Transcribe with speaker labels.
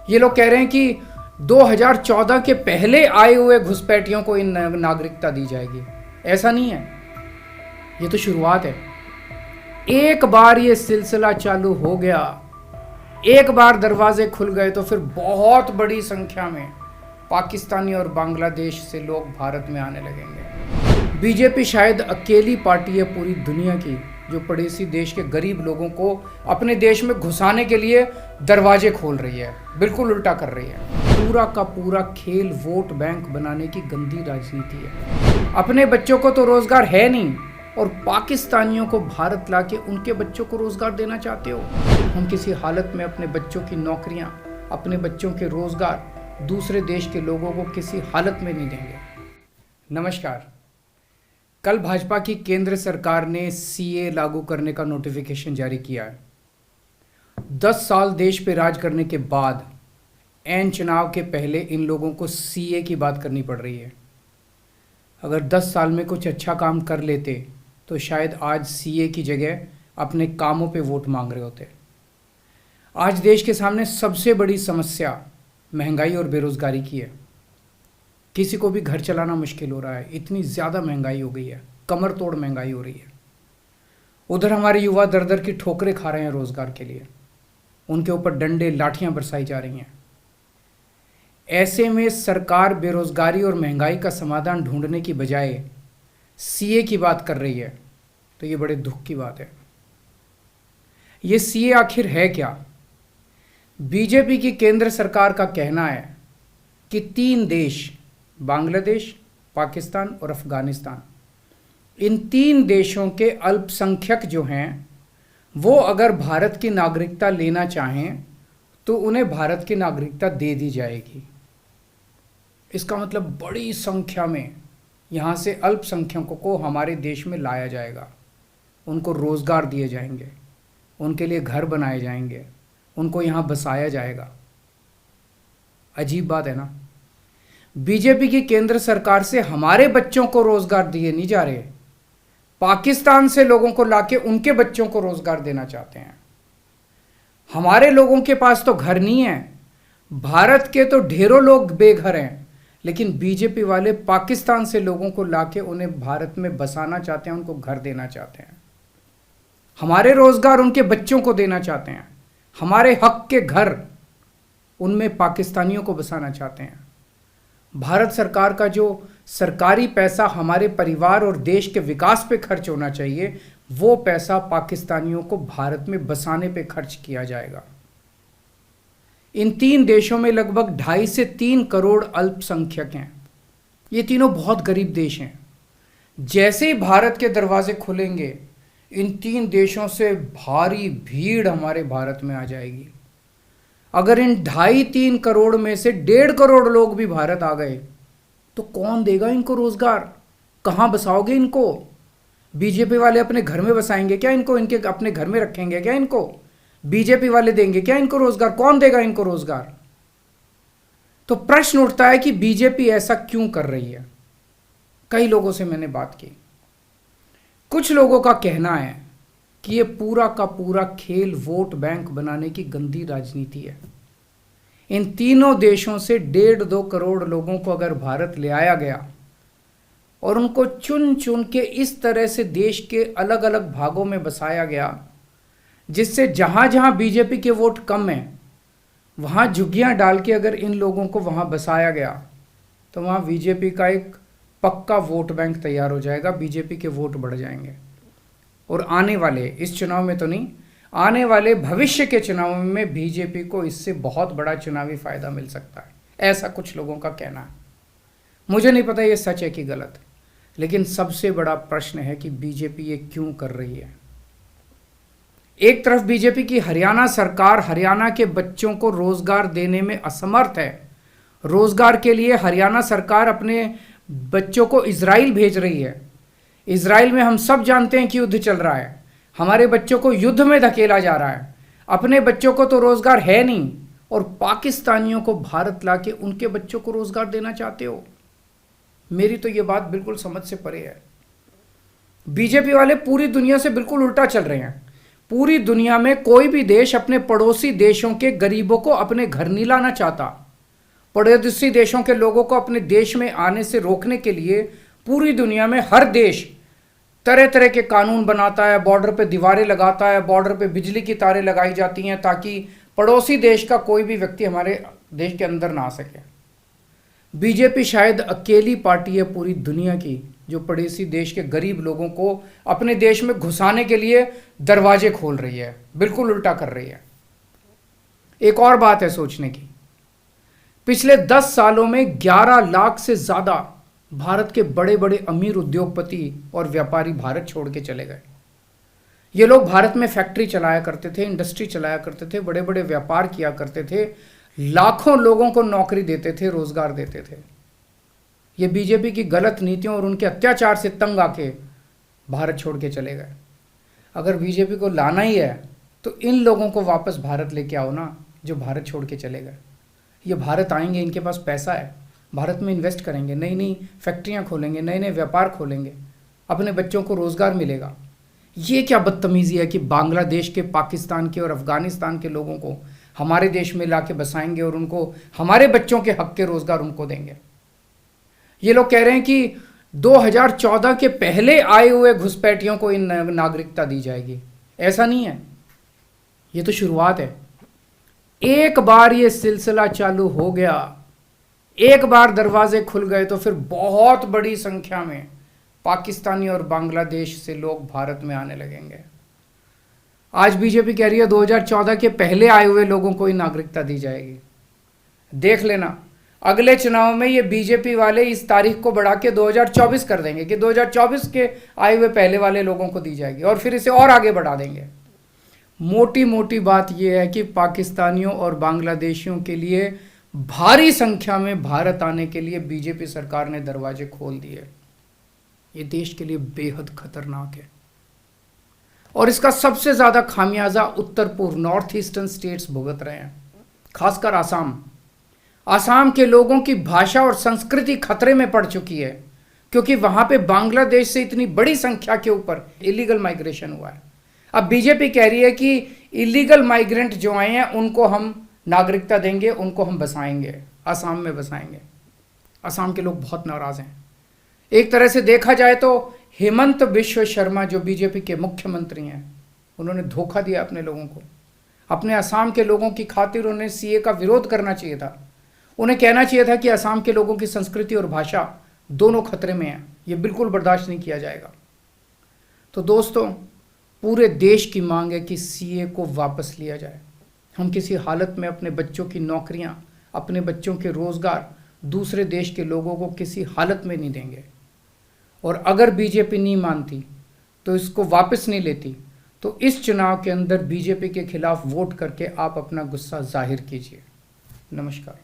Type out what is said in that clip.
Speaker 1: ये लोग कह रहे हैं कि 2014 के पहले आए हुए घुसपैठियों को इन नागरिकता दी जाएगी। ऐसा नहीं है, ये तो शुरुआत है। एक बार ये सिलसिला चालू हो गया, एक बार दरवाजे खुल गए तो फिर बहुत बड़ी संख्या में पाकिस्तानी और बांग्लादेश से लोग भारत में आने लगेंगे। बीजेपी शायद अकेली पार्टी है पूरी दुनिया की जो पड़ोसी देश के गरीब लोगों को अपने देश में घुसाने के लिए दरवाजे खोल रही है। बिल्कुल उल्टा कर रही है। पूरा का पूरा खेल वोट बैंक बनाने की गंदी राजनीति है। अपने बच्चों को तो रोजगार है नहीं और पाकिस्तानियों को भारत लाके उनके बच्चों को रोजगार देना चाहते हो। हम किसी हालत में अपने बच्चों की नौकरियां, अपने बच्चों के रोजगार दूसरे देश के लोगों को किसी हालत में नहीं देंगे। नमस्कार। कल भाजपा की केंद्र सरकार ने सीए लागू करने का नोटिफिकेशन जारी किया है। 10 साल देश पे राज करने के बाद ऐन चुनाव के पहले इन लोगों को सीए की बात करनी पड़ रही है। अगर 10 साल में कुछ अच्छा काम कर लेते तो शायद आज सीए की जगह अपने कामों पे वोट मांग रहे होते। आज देश के सामने सबसे बड़ी समस्या महंगाई और बेरोजगारी की है। किसी को भी घर चलाना मुश्किल हो रहा है, इतनी ज़्यादा महंगाई हो गई है, कमर तोड़ महंगाई हो रही है। उधर हमारे युवा दर दर की ठोकरें खा रहे हैं रोजगार के लिए, उनके ऊपर डंडे लाठियां बरसाई जा रही हैं। ऐसे में सरकार बेरोजगारी और महंगाई का समाधान ढूंढने की बजाय सीए की बात कर रही है, तो ये बड़े दुख की बात है। ये सीए आखिर है क्या? बीजेपी की केंद्र सरकार का कहना है कि 3 देश, बांग्लादेश, पाकिस्तान और अफगानिस्तान, इन 3 देशों के अल्पसंख्यक जो हैं वो अगर भारत की नागरिकता लेना चाहें तो उन्हें भारत की नागरिकता दे दी जाएगी। इसका मतलब बड़ी संख्या में यहाँ से अल्पसंख्यकों को हमारे देश में लाया जाएगा, उनको रोज़गार दिए जाएंगे, उनके लिए घर बनाए जाएंगे, उनको यहाँ बसाया जाएगा। अजीब बात है ना। बीजेपी की केंद्र सरकार से हमारे बच्चों को रोजगार दिए नहीं जा रहे, पाकिस्तान से लोगों को लाके उनके बच्चों को रोजगार देना चाहते हैं। हमारे लोगों के पास तो घर नहीं है, भारत के तो ढेरों लोग बेघर हैं, लेकिन बीजेपी वाले पाकिस्तान से लोगों को लाके उन्हें भारत में बसाना चाहते हैं, उनको घर देना चाहते हैं। हमारे रोजगार उनके बच्चों को देना चाहते हैं, हमारे हक के घर उनमें पाकिस्तानियों को बसाना चाहते हैं। भारत सरकार का जो सरकारी पैसा हमारे परिवार और देश के विकास पे खर्च होना चाहिए, वो पैसा पाकिस्तानियों को भारत में बसाने पे खर्च किया जाएगा। इन 3 देशों में लगभग 2.5 से 3 करोड़ अल्पसंख्यक हैं। ये तीनों बहुत गरीब देश हैं। जैसे ही भारत के दरवाजे खुलेंगे, इन 3 देशों से भारी भीड़ हमारे भारत में आ जाएगी। अगर इन 2.5-3 करोड़ में से 1.5 करोड़ लोग भी भारत आ गए तो कौन देगा इनको रोजगार? कहाँ बसाओगे इनको? बीजेपी वाले अपने घर में बसाएंगे क्या इनको? इनके अपने घर में रखेंगे क्या इनको? बीजेपी वाले देंगे क्या इनको रोजगार? कौन देगा इनको रोजगार? तो प्रश्न उठता है कि बीजेपी ऐसा क्यों कर रही है। कई लोगों से मैंने बात की, कुछ लोगों का कहना है कि ये पूरा का पूरा खेल वोट बैंक बनाने की गंदी राजनीति है। इन तीनों देशों से 1.5-2 करोड़ लोगों को अगर भारत ले आया गया और उनको चुन चुन के इस तरह से देश के अलग अलग भागों में बसाया गया, जिससे जहां जहां बीजेपी के वोट कम हैं वहां झुग्गियां डाल के अगर इन लोगों को वहां बसाया गया तो वहां बीजेपी का एक पक्का वोट बैंक तैयार हो जाएगा, बीजेपी के वोट बढ़ जाएंगे। और आने वाले इस चुनाव में तो नहीं, आने वाले भविष्य के चुनाव में बीजेपी को इससे बहुत बड़ा चुनावी फायदा मिल सकता है, ऐसा कुछ लोगों का कहना है। मुझे नहीं पता ये सच है कि गलत, लेकिन सबसे बड़ा प्रश्न है कि बीजेपी ये क्यों कर रही है। एक तरफ बीजेपी की हरियाणा सरकार हरियाणा के बच्चों को रोजगार देने में असमर्थ है। रोजगार के लिए हरियाणा सरकार अपने बच्चों को इजराइल भेज रही है। इजराइल में हम सब जानते हैं कि युद्ध चल रहा है, हमारे बच्चों को युद्ध में धकेला जा रहा है। अपने बच्चों को तो रोजगार है नहीं और पाकिस्तानियों को भारत लाके उनके बच्चों को रोजगार देना चाहते हो। मेरी तो ये बात बिल्कुल समझ से परे है। बीजेपी वाले पूरी दुनिया से बिल्कुल उल्टा चल रहे हैं। पूरी दुनिया में कोई भी देश अपने पड़ोसी देशों के गरीबों को अपने घर नहीं लाना चाहता। पड़ोसी देशों के लोगों को अपने देश में आने से रोकने के लिए पूरी दुनिया में हर देश तरह तरह के कानून बनाता है, बॉर्डर पे दीवारें लगाता है, बॉर्डर पे बिजली की तारें लगाई जाती हैं ताकि पड़ोसी देश का कोई भी व्यक्ति हमारे देश के अंदर ना आ सके। बीजेपी शायद अकेली पार्टी है पूरी दुनिया की जो पड़ोसी देश के गरीब लोगों को अपने देश में घुसाने के लिए दरवाजे खोल रही है, बिल्कुल उल्टा कर रही है। एक और बात है सोचने की, पिछले 10 सालों में 11 लाख से ज्यादा भारत के बड़े बड़े अमीर उद्योगपति और व्यापारी भारत छोड़ के चले गए। ये लोग भारत में फैक्ट्री चलाया करते थे, इंडस्ट्री चलाया करते थे, बड़े बड़े व्यापार किया करते थे, लाखों लोगों को नौकरी देते थे, रोजगार देते थे। ये बीजेपी की गलत नीतियों और उनके अत्याचार से तंग आके भारत छोड़ के चले गए। अगर बीजेपी को लाना ही है तो इन लोगों को वापस भारत लेके आओ ना, जो भारत छोड़ के चले गए। ये भारत आएंगे, इनके पास पैसा है, भारत में इन्वेस्ट करेंगे, नई नई फैक्ट्रियां खोलेंगे, नए नए व्यापार खोलेंगे, अपने बच्चों को रोजगार मिलेगा। ये क्या बदतमीजी है कि बांग्लादेश के, पाकिस्तान के और अफगानिस्तान के लोगों को हमारे देश में लाके बसाएंगे और उनको हमारे बच्चों के हक के रोजगार उनको देंगे। ये लोग कह रहे हैं कि 2014 के पहले आए हुए घुसपैठियों को इन नागरिकता दी जाएगी। ऐसा नहीं है, ये तो शुरुआत है। एक बार ये सिलसिला चालू हो गया, एक बार दरवाजे खुल गए तो फिर बहुत बड़ी संख्या में पाकिस्तानी और बांग्लादेश से लोग भारत में आने लगेंगे। आज बीजेपी कह रही है 2014 के पहले आए हुए लोगों को ही नागरिकता दी जाएगी। देख लेना, अगले चुनाव में ये बीजेपी वाले इस तारीख को बढ़ा के 2024 कर देंगे कि 2024 के आए हुए पहले वाले लोगों को दी जाएगी और फिर इसे और आगे बढ़ा देंगे। मोटी मोटी बात यह है कि पाकिस्तानियों और बांग्लादेशियों के लिए भारी संख्या में भारत आने के लिए बीजेपी सरकार ने दरवाजे खोल दिए। ये देश के लिए बेहद खतरनाक है और इसका सबसे ज्यादा खामियाजा उत्तर पूर्व नॉर्थ ईस्टर्न स्टेट्स भुगत रहे हैं, खासकर आसाम के लोगों की भाषा और संस्कृति खतरे में पड़ चुकी है क्योंकि वहां पे बांग्लादेश से इतनी बड़ी संख्या के ऊपर इलीगल माइग्रेशन हुआ है। अब बीजेपी कह रही है कि इलीगल माइग्रेंट जो आए हैं उनको हम नागरिकता देंगे, उनको हम बसाएंगे, आसाम में बसाएंगे। आसाम के लोग बहुत नाराज हैं। एक तरह से देखा जाए तो हेमंत बिश्व शर्मा जो बीजेपी के मुख्यमंत्री हैं, उन्होंने धोखा दिया अपने लोगों को। अपने आसाम के लोगों की खातिर उन्हें सीए का विरोध करना चाहिए था। उन्हें कहना चाहिए था कि आसाम के लोगों की संस्कृति और भाषा दोनों खतरे में है, ये बिल्कुल बर्दाश्त नहीं किया जाएगा। तो दोस्तों, पूरे देश की मांग है कि सीए को वापस लिया जाए। हम किसी हालत में अपने बच्चों की नौकरियां, अपने बच्चों के रोजगार दूसरे देश के लोगों को किसी हालत में नहीं देंगे। और अगर बीजेपी नहीं मानती तो इसको वापस नहीं लेती तो इस चुनाव के अंदर बीजेपी के खिलाफ वोट करके आप अपना गुस्सा जाहिर कीजिए। नमस्कार।